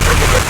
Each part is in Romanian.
provocări.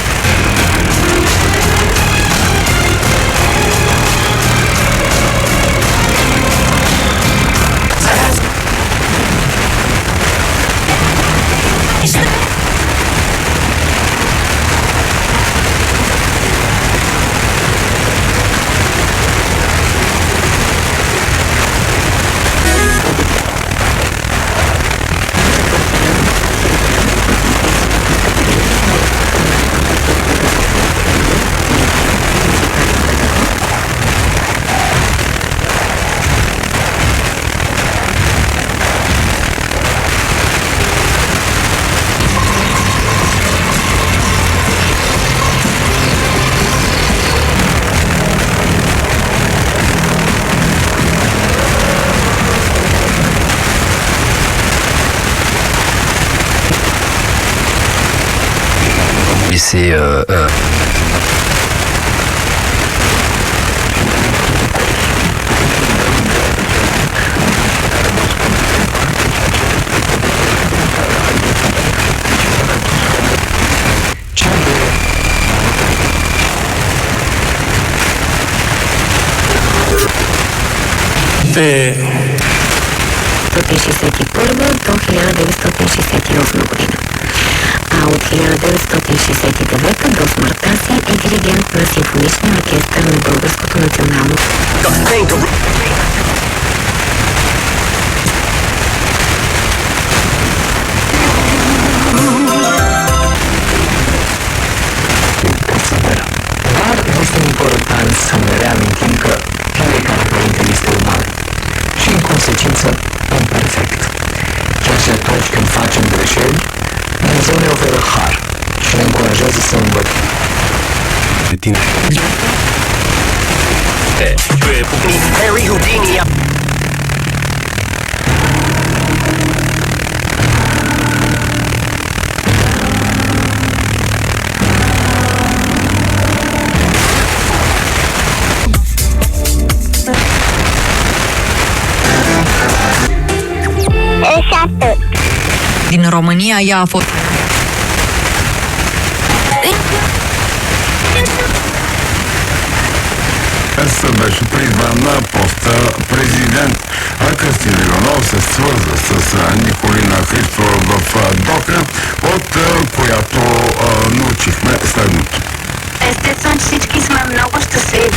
C'est до 1968 година. А от 1969 до смъртта си е диригент на симфоничния оркестър на Българското национално. Dar este important să ne reamintim că fiecare părinte este uman și, în consecință, imperfect. Chiar și atunci când facem greșeli, Dumnezeu ne oferă har și ne încurajează să învățăm. De tine. Harry Houdini. Din România, ea a fost... Аз беше призван на поста президент. А Кръстин Иванов се свърза с Николина Христова в Доха, от която научихме следното. Естествено, че всички сме много щастливи.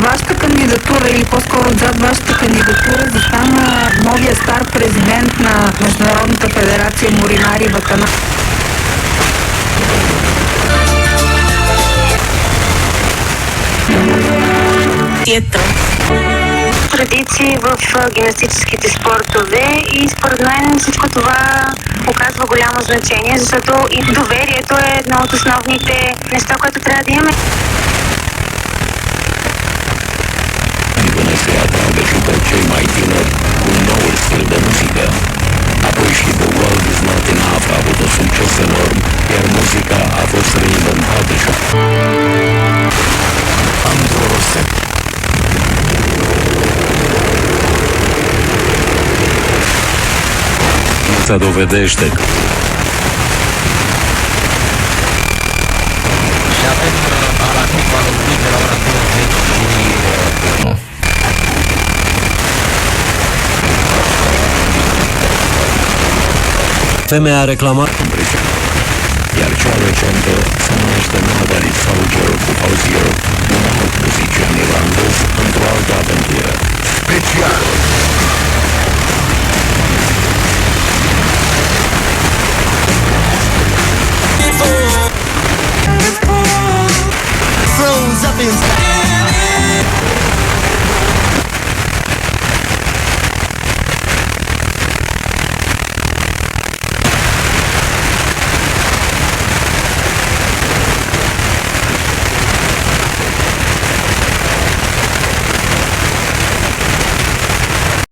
Вашата кандидатура или по-скоро зад вашата кандидатура застана новия стар президент на Международната федерация Моринари Вакана. Традиции в гимнастическите спортове и според мен всичко това оказва голямо значение, защото и доверието е едно от основните неща, което трябва да имаме. Seara ajută cei mai tineri cu noul stil de muzică. Apoi și The World Is Not Enough a avut un succes enorm, iar muzica a fost reinventată și am folosit. Se dovedește. Și avem la Cupa României de la ora 20 și... Femeia a reclamat iar cea recentă se numește Nobody Soldier cu Ozzy, un alt muzician irlandez, într-o altă aventură.